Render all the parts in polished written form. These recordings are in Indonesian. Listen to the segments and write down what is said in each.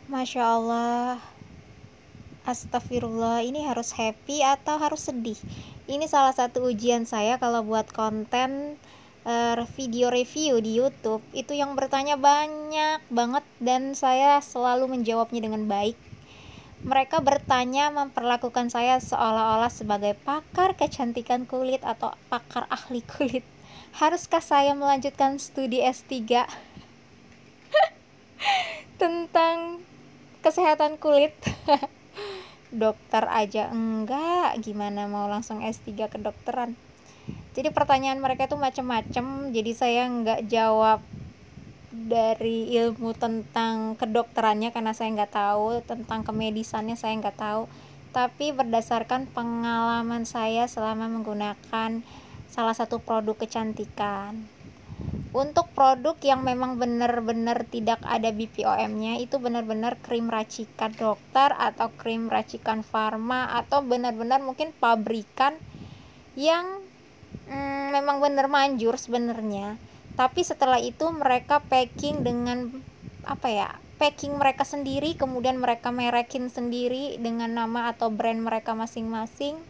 Masya Allah, astagfirullah, ini harus happy atau harus sedih? Ini salah satu ujian saya kalau buat konten video review di YouTube. Itu yang bertanya banyak banget dan saya selalu menjawabnya dengan baik. Mereka bertanya memperlakukan saya seolah-olah sebagai pakar kecantikan kulit atau pakar ahli kulit. Haruskah saya melanjutkan studi S3 tentang kesehatan kulit? Dokter aja enggak, gimana mau langsung S3 kedokteran? Jadi pertanyaan mereka tuh macem-macem, jadi saya enggak jawab dari ilmu tentang kedokterannya karena saya nggak tahu, tentang kemedisannya saya nggak tahu, tapi berdasarkan pengalaman saya selama menggunakan salah satu produk kecantikan. Untuk produk yang memang benar-benar tidak ada BPOM-nya, itu benar-benar krim racikan dokter atau krim racikan farma atau benar-benar mungkin pabrikan yang memang benar manjur sebenarnya. Tapi setelah itu mereka packing dengan packing mereka sendiri, kemudian mereka merekin sendiri dengan nama atau brand mereka masing-masing.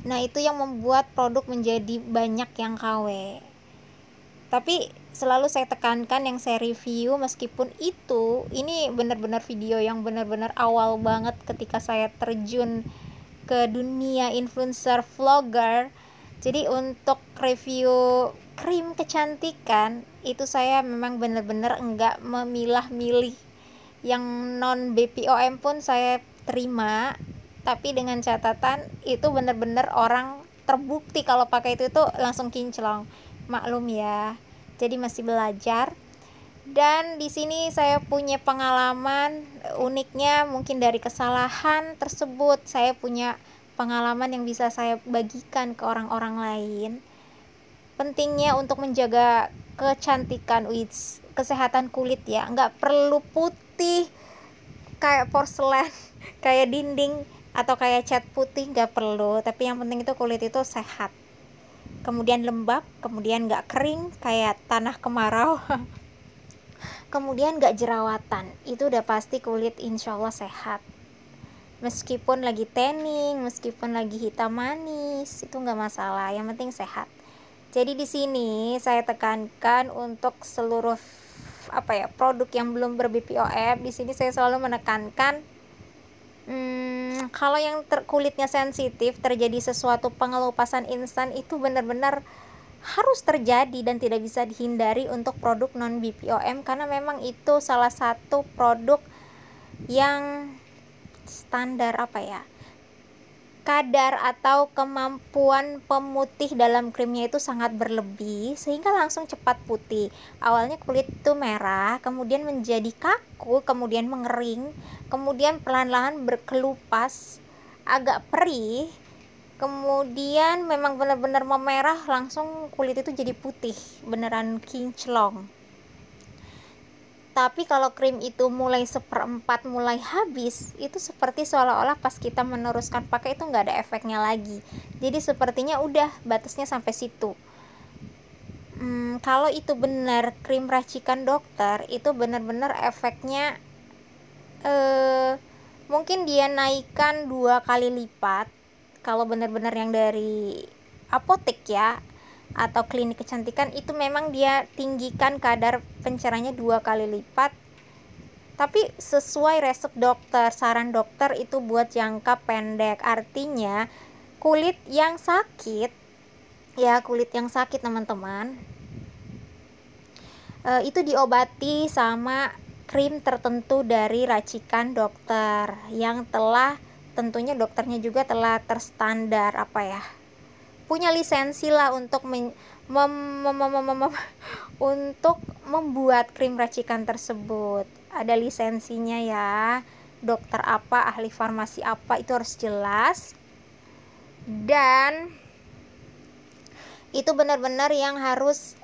Nah, itu yang membuat produk menjadi banyak yang KW. Tapi selalu saya tekankan yang saya review, meskipun ini benar-benar video yang benar-benar awal banget ketika saya terjun ke dunia influencer vlogger. Jadi untuk review krim kecantikan itu saya memang benar-benar enggak memilah-milih. Yang non BPOM pun saya terima, tapi dengan catatan itu benar-benar orang terbukti kalau pakai itu tuh langsung kinclong. Maklum ya, jadi masih belajar. Dan di sini saya punya pengalaman uniknya, mungkin dari kesalahan tersebut saya punya pengalaman yang bisa saya bagikan ke orang-orang lain. Pentingnya untuk menjaga kecantikan, kesehatan kulit ya, nggak perlu putih kayak porselen, kayak dinding atau kayak cat putih, nggak perlu. Tapi yang penting itu kulit itu sehat, kemudian lembab, kemudian nggak kering kayak tanah kemarau, kemudian nggak jerawatan. Itu udah pasti kulit insya Allah sehat. Meskipun lagi tanning, meskipun lagi hitam manis, itu nggak masalah, yang penting sehat. Jadi di sini saya tekankan untuk seluruh produk yang belum ber-BPOM. Di sini saya selalu menekankan kalau yang kulitnya sensitif, terjadi sesuatu pengelupasan instan, itu benar-benar harus terjadi dan tidak bisa dihindari untuk produk non BPOM, karena memang itu salah satu produk yang standar kadar atau kemampuan pemutih dalam krimnya itu sangat berlebih sehingga langsung cepat putih. Awalnya kulit itu merah, kemudian menjadi kaku, kemudian mengering, kemudian pelan-pelan berkelupas, agak perih, kemudian memang benar-benar memerah, langsung kulit itu jadi putih, beneran kinclong. Tapi kalau krim itu mulai seperempat mulai habis, itu seperti seolah-olah pas kita meneruskan pakai itu nggak ada efeknya lagi. Jadi sepertinya udah batasnya sampai situ. Kalau itu benar krim racikan dokter, itu benar-benar efeknya mungkin dia naikkan 2 kali lipat. Kalau benar-benar yang dari apotek ya, atau klinik kecantikan, itu memang dia tinggikan kadar pencerahannya 2 kali lipat. Tapi sesuai resep dokter, saran dokter itu buat jangka pendek. Artinya kulit yang sakit teman-teman, itu diobati sama krim tertentu dari racikan dokter yang tentunya dokternya juga telah terstandar punya lisensi lah untuk untuk membuat krim racikan tersebut. Ada lisensinya ya, dokter apa, ahli farmasi apa, itu harus jelas. Dan itu benar-benar yang harus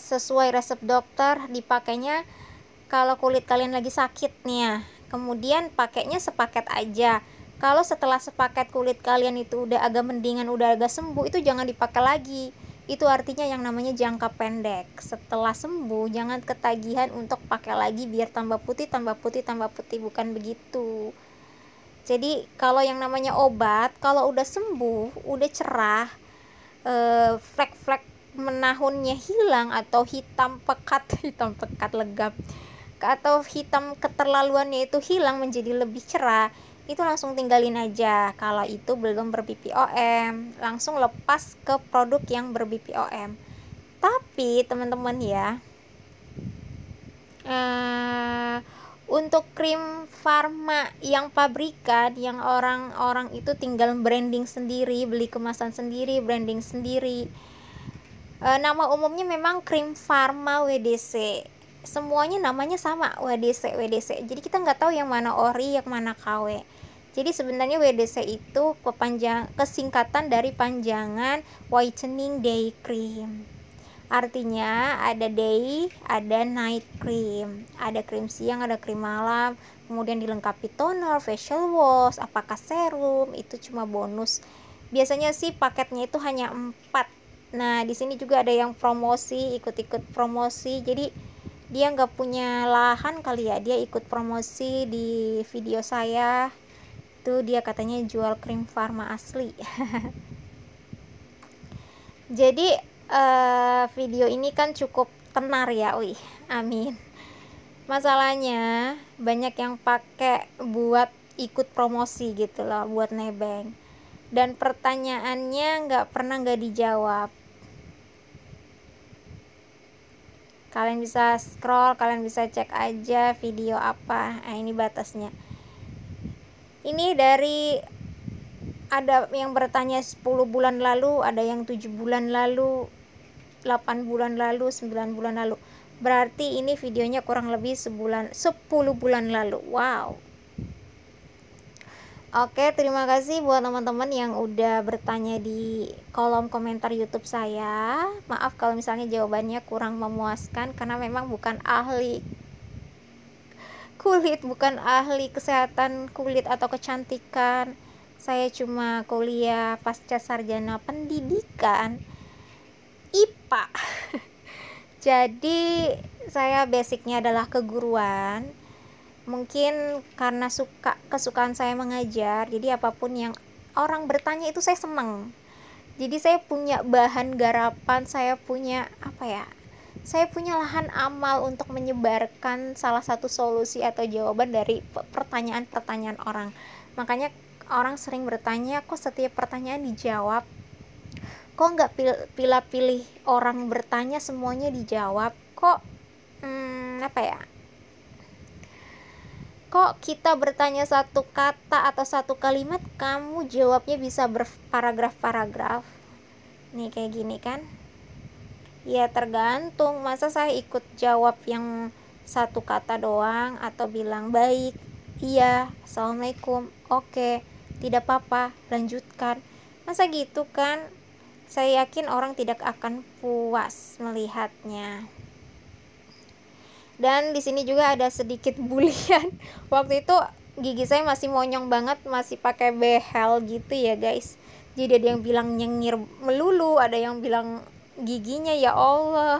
sesuai resep dokter dipakainya. Kalau kulit kalian lagi sakit nih ya, kemudian pakainya sepaket aja. Kalau setelah sepaket kulit kalian itu udah agak mendingan, udah agak sembuh, itu jangan dipakai lagi. itu artinya yang namanya jangka pendek. Setelah sembuh jangan ketagihan untuk pakai lagi biar tambah putih, tambah putih, tambah putih, bukan begitu. Jadi kalau yang namanya obat, kalau udah sembuh, udah cerah, flek-flek menahunnya hilang atau hitam pekat hitam pekat legap atau hitam keterlaluannya itu hilang menjadi lebih cerah, itu langsung tinggalin aja. Kalau itu belum ber-BPOM, langsung lepas ke produk yang ber-BPOM. Tapi teman-teman ya, untuk krim Pharma yang pabrikan, yang orang-orang itu tinggal branding sendiri, beli kemasan sendiri, branding sendiri, nama umumnya memang krim Pharma WDC. Semuanya namanya sama, WDC. Jadi kita nggak tahu yang mana ori, yang mana KW. Jadi sebenarnya WDC itu kesingkatan dari panjangan Whitening Day Cream. Artinya ada day, ada night cream, ada krim siang, ada krim malam, kemudian dilengkapi toner, facial wash, apakah serum, itu cuma bonus. Biasanya sih paketnya itu hanya 4. Nah di sini juga ada yang promosi, ikut-ikut promosi. Jadi dia nggak punya lahan kali ya, dia ikut promosi di video saya. Tuh dia katanya jual krim Pharma asli. Jadi video ini kan cukup tenar ya, wih, amin. Masalahnya banyak yang pakai buat ikut promosi gitu loh, buat nebeng, dan pertanyaannya nggak dijawab. Kalian bisa scroll, kalian bisa cek aja video apa. Nah ini batasnya. Ini dari, ada yang bertanya 10 bulan lalu, ada yang 7 bulan lalu, 8 bulan lalu, 9 bulan lalu. Berarti ini videonya kurang lebih 10 bulan lalu. Wow. Oke, terima kasih buat teman-teman yang udah bertanya di kolom komentar YouTube saya. Maaf kalau misalnya jawabannya kurang memuaskan, karena memang bukan ahli kulit, bukan ahli kesehatan kulit atau kecantikan. Saya cuma kuliah pasca sarjana pendidikan IPA. Jadi saya basicnya adalah keguruan. Mungkin karena kesukaan saya mengajar, jadi apapun yang orang bertanya itu saya seneng. Jadi saya punya bahan garapan, saya punya saya punya lahan amal untuk menyebarkan salah satu solusi atau jawaban dari pertanyaan-pertanyaan orang. Makanya orang sering bertanya, kok setiap pertanyaan dijawab, kok nggak pilih orang bertanya semuanya dijawab, kok kok kita bertanya satu kata atau satu kalimat kamu jawabnya bisa berparagraf-paragraf. Nih kayak gini kan, ya tergantung. Masa saya ikut jawab yang satu kata doang, atau bilang baik, iya, assalamualaikum, oke, tidak apa-apa, lanjutkan. Masa gitu kan? Saya yakin orang tidak akan puas melihatnya. Dan di sini juga ada sedikit bulian. Waktu itu gigi saya masih monyong banget, masih pakai behel gitu ya guys. Jadi ada yang bilang nyengir melulu, ada yang bilang giginya ya Allah.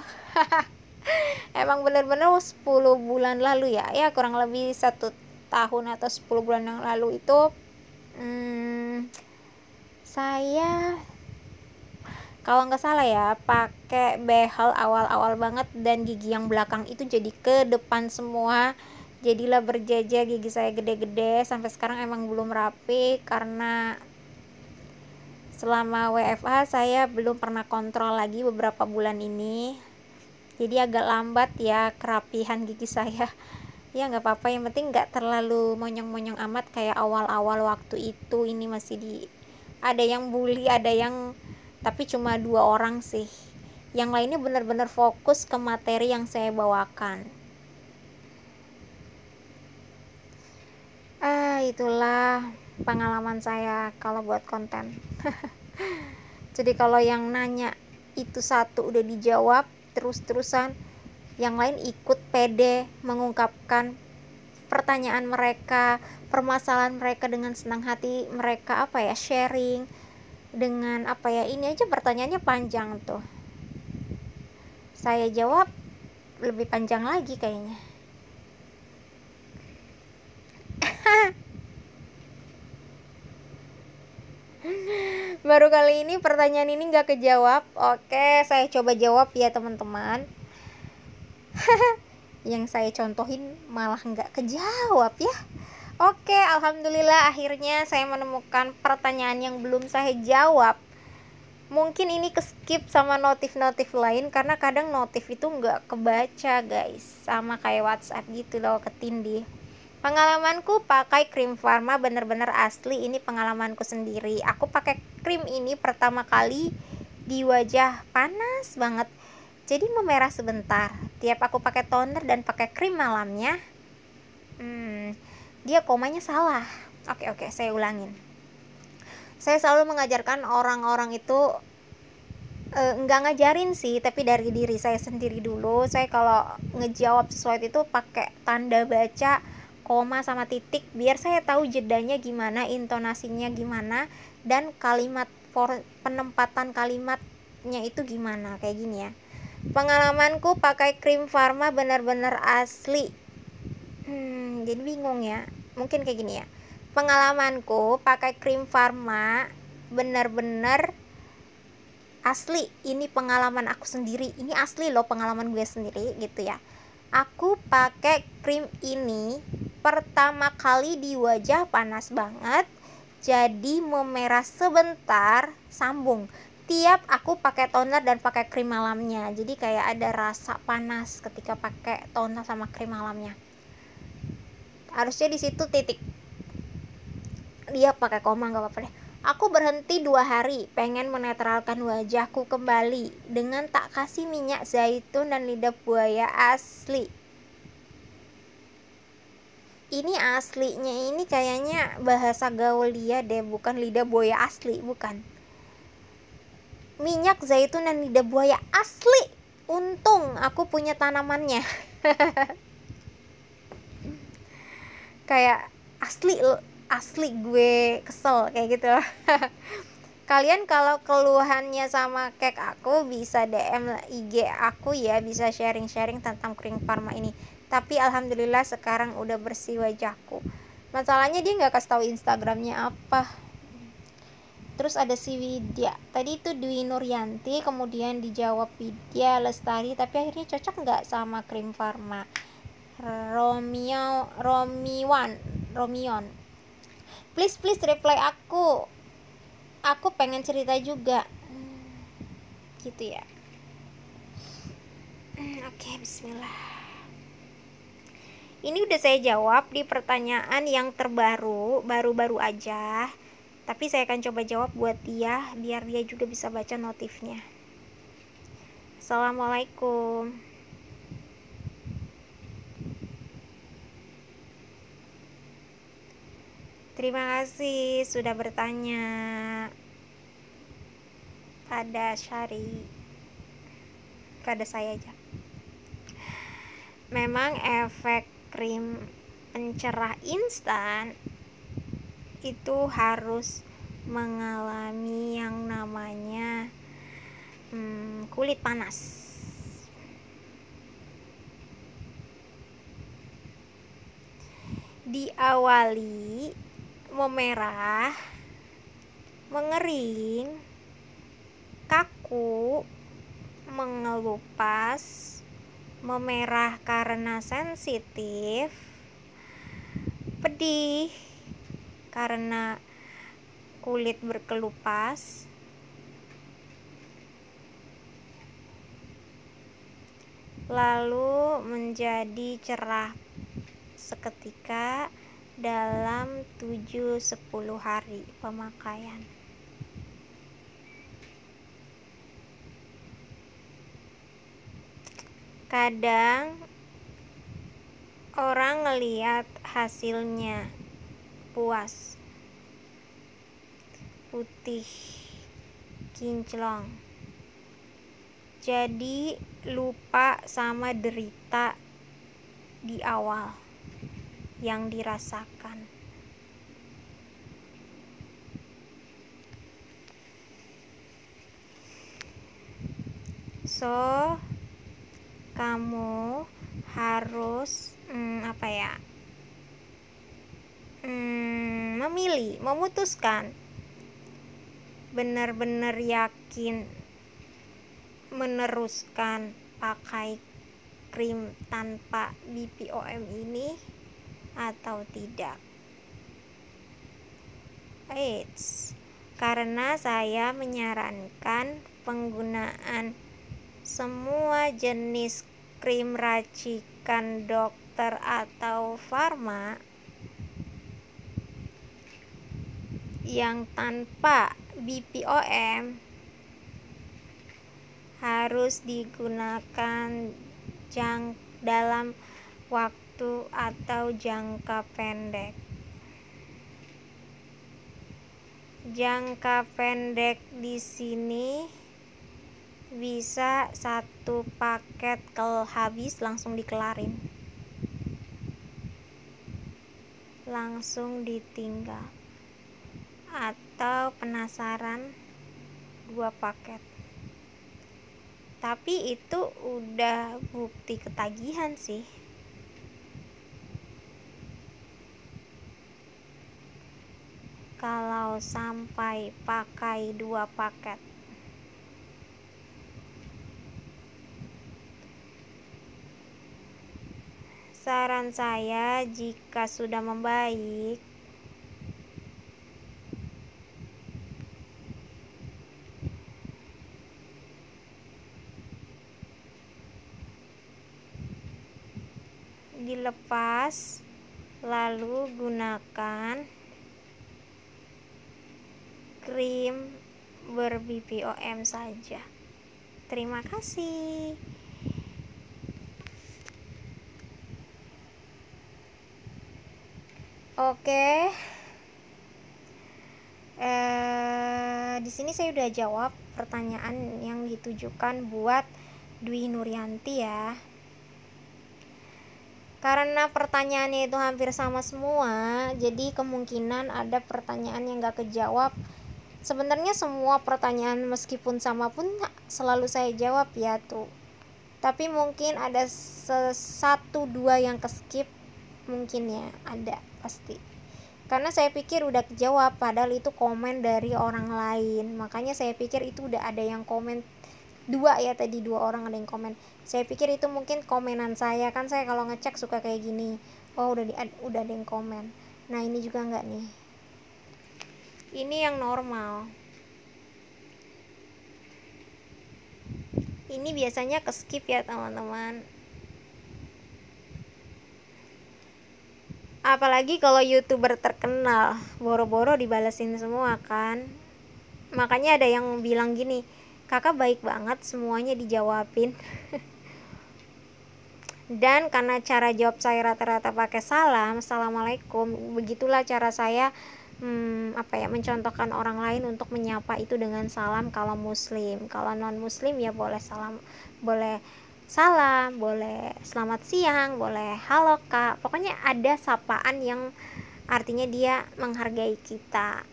Emang bener-bener 10 bulan lalu ya, kurang lebih 1 tahun atau 10 bulan yang lalu itu saya kalau nggak salah ya pakai behel awal-awal banget, dan gigi yang belakang itu jadi ke depan semua, jadilah berjejak, gigi saya gede-gede. Sampai sekarang emang belum rapi karena selama WFH saya belum pernah kontrol lagi beberapa bulan ini, jadi agak lambat ya kerapihan gigi saya. Ya nggak apa-apa, yang penting nggak terlalu monyong-monyong amat kayak awal-awal waktu itu. Ini masih ada yang bully, ada yang, tapi cuma 2 orang sih, yang lainnya benar-benar fokus ke materi yang saya bawakan. Itulah pengalaman saya kalau buat konten. Jadi kalau yang nanya itu satu udah dijawab terus-terusan, yang lain ikut pede mengungkapkan pertanyaan mereka, permasalahan mereka dengan senang hati. Mereka sharing dengan ini aja pertanyaannya panjang tuh. Saya jawab lebih panjang lagi kayaknya. Baru kali ini pertanyaan ini nggak kejawab. Oke, saya coba jawab ya teman-teman. Yang saya contohin malah nggak kejawab ya. Oke, alhamdulillah akhirnya saya menemukan pertanyaan yang belum saya jawab. Mungkin ini keskip sama notif-notif lain karena kadang notif itu nggak kebaca guys, sama kayak WhatsApp gitu loh, ketindih. Pengalamanku pakai krim Pharma bener-bener asli, ini pengalamanku sendiri. Aku pakai krim ini pertama kali di wajah panas banget, jadi memerah sebentar. Tiap aku pakai toner dan pakai krim malamnya, dia komanya salah. Oke, saya ulangin. Saya selalu mengajarkan orang-orang itu nggak ngajarin sih, tapi dari diri saya sendiri dulu. Saya kalau ngejawab sesuatu itu pakai tanda baca, koma sama titik, biar saya tahu jedanya gimana, intonasinya gimana, dan kalimat penempatan kalimatnya itu gimana, kayak gini ya. Pengalamanku pakai krim Pharma benar-benar asli. Jadi bingung ya. Mungkin kayak gini ya. Pengalamanku pakai krim Pharma benar-benar asli. Ini pengalaman aku sendiri. Ini asli loh, pengalaman gue sendiri gitu ya. Aku pakai krim ini pertama kali di wajah panas banget, jadi memerah sebentar, sambung. Tiap aku pakai toner dan pakai krim malamnya, jadi kayak ada rasa panas ketika pakai toner sama krim malamnya. Harusnya di situ titik. Dia pakai koma, nggak apa-apa deh. Aku berhenti 2 hari, pengen menetralkan wajahku kembali dengan tak kasih minyak zaitun dan lidah buaya asli. Ini aslinya ini kayaknya bahasa gaul dia deh, bukan lidah buaya asli, bukan. Minyak zaitun dan lidah buaya asli. Untung aku punya tanamannya. Kayak asli gue kesel kayak gitu. Kalian kalau keluhannya sama kayak aku bisa DM IG aku ya, bisa sharing-sharing tentang krim Pharma ini. Tapi alhamdulillah sekarang udah bersih wajahku. Masalahnya dia nggak kasih tahu Instagramnya apa. Terus ada si Widya, tadi itu Dwi Nuryanti, kemudian dijawab Widya Lestari, tapi akhirnya cocok nggak sama krim Pharma. Romion, please reply aku pengen cerita juga. Gitu ya. Oke, bismillah. Ini udah saya jawab di pertanyaan yang baru aja, tapi saya akan coba jawab buat dia biar dia juga bisa baca notifnya. Assalamualaikum. Terima kasih sudah bertanya pada saya aja. Memang efek krim pencerah instan itu harus mengalami yang namanya kulit panas. Diawali memerah, mengering, kaku, mengelupas, memerah karena sensitif, pedih karena kulit berkelupas, lalu menjadi cerah seketika dalam 7-10 hari pemakaian. Kadang orang ngelihat hasilnya puas, putih, kinclong, jadi lupa sama derita di awal yang dirasakan. So, kamu harus memutuskan, benar-benar yakin meneruskan pakai krim tanpa BPOM ini atau tidak. Karena saya menyarankan penggunaan semua jenis krim racikan dokter atau farma yang tanpa BPOM harus digunakan dalam waktu atau jangka pendek. Jangka pendek di sini bisa 1 paket habis langsung dikelarin, langsung ditinggal, atau penasaran 2 paket. Tapi itu udah bukti ketagihan sih. Kalau sampai pakai 2 paket. Saran saya, jika sudah membaik, dilepas, lalu gunakan krim ber-BPOM saja. Terima kasih. Oke. Di sini saya udah jawab pertanyaan yang ditujukan buat Dwi Nuryanti ya. Karena pertanyaannya itu hampir sama semua, jadi kemungkinan ada pertanyaan yang gak kejawab. Sebenarnya semua pertanyaan meskipun sama pun selalu saya jawab ya tuh. Tapi mungkin ada 1-2 yang keskip, mungkin ya, ada pasti. Karena saya pikir udah kejawab, padahal itu komen dari orang lain. Makanya saya pikir itu udah ada yang komen 2 ya, tadi 2 orang ada yang komen. Saya pikir itu mungkin komenan saya, kan saya kalau ngecek suka kayak gini. Oh, udah ada yang komen. Nah, ini juga enggak nih. Ini yang normal. Ini biasanya keskip ya teman-teman. Apalagi kalau YouTuber terkenal, boro-boro dibalesin semua kan. Makanya ada yang bilang gini, kakak baik banget, semuanya dijawabin. Dan karena cara jawab saya rata-rata pakai salam, assalamualaikum, begitulah cara saya mencontohkan orang lain untuk menyapa itu dengan salam kalau muslim. Kalau non muslim ya boleh salam, boleh selamat siang, boleh halo kak, pokoknya ada sapaan yang artinya dia menghargai kita.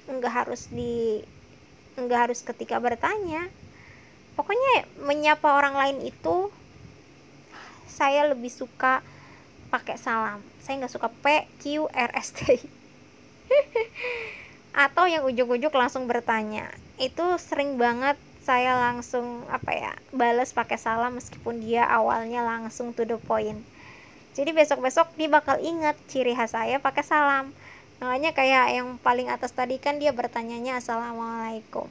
Enggak harus ketika bertanya, pokoknya menyapa orang lain itu saya lebih suka pakai salam. Saya nggak suka PQRST. Atau yang ujuk-ujuk langsung bertanya. Itu sering banget saya langsung balas pakai salam meskipun dia awalnya langsung to the point. Jadi besok-besok dia bakal ingat ciri khas saya pakai salam. Makanya kayak yang paling atas tadi kan dia bertanyanya assalamualaikum.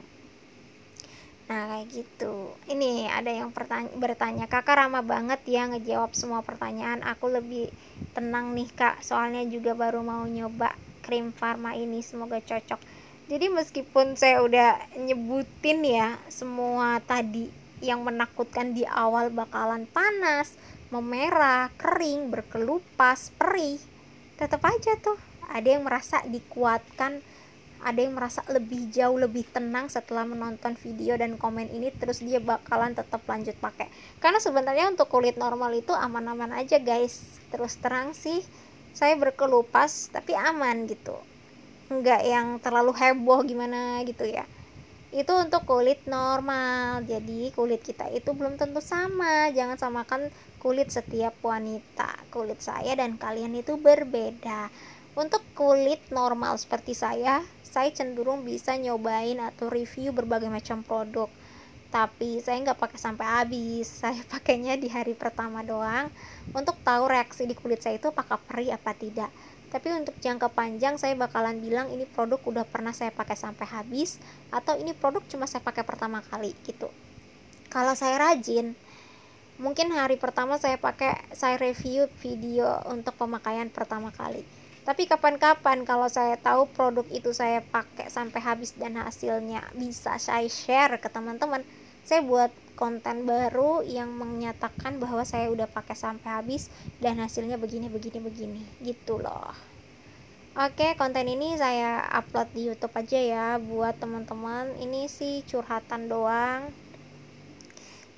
Nah kayak gitu. Ini ada yang bertanya, kakak ramah banget ya ngejawab semua pertanyaan. Aku lebih tenang nih kak, soalnya juga baru mau nyoba krim Pharma ini, semoga cocok. Jadi meskipun saya udah nyebutin ya semua tadi yang menakutkan di awal, bakalan panas, memerah, kering, berkelupas, perih, tetap aja tuh ada yang merasa dikuatkan, ada yang merasa jauh lebih tenang setelah menonton video dan komen ini, terus dia bakalan tetap lanjut pakai. Karena sebenarnya untuk kulit normal itu aman-aman aja guys. Terus terang sih saya berkelupas tapi aman gitu, enggak yang terlalu heboh gimana gitu ya. Itu untuk kulit normal. Jadi kulit kita itu belum tentu sama. Jangan samakan kulit setiap wanita. Kulit saya dan kalian itu berbeda. Untuk kulit normal seperti saya cenderung bisa nyobain atau review berbagai macam produk. Tapi saya nggak pakai sampai habis. Saya pakainya di hari pertama doang untuk tahu reaksi di kulit saya itu apakah perih apa tidak. Tapi untuk jangka panjang saya bakalan bilang ini produk udah pernah saya pakai sampai habis atau ini produk cuma saya pakai pertama kali gitu. Kalau saya rajin, mungkin hari pertama saya review video untuk pemakaian pertama kali. Tapi kapan-kapan kalau saya tahu produk itu saya pakai sampai habis dan hasilnya bisa saya share ke teman-teman, saya buat konten baru yang menyatakan bahwa saya udah pakai sampai habis dan hasilnya begini gitu loh. Oke, konten ini saya upload di YouTube aja ya buat teman-teman. Ini sih curhatan doang.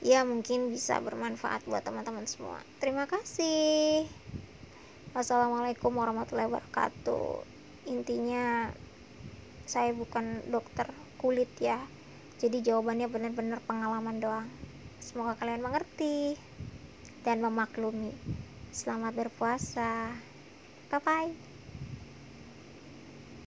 Ya, mungkin bisa bermanfaat buat teman-teman semua. Terima kasih. Wassalamualaikum warahmatullahi wabarakatuh. Intinya saya bukan dokter kulit ya. Jadi jawabannya benar-benar pengalaman doang. Semoga kalian mengerti dan memaklumi. Selamat berpuasa. Bye bye.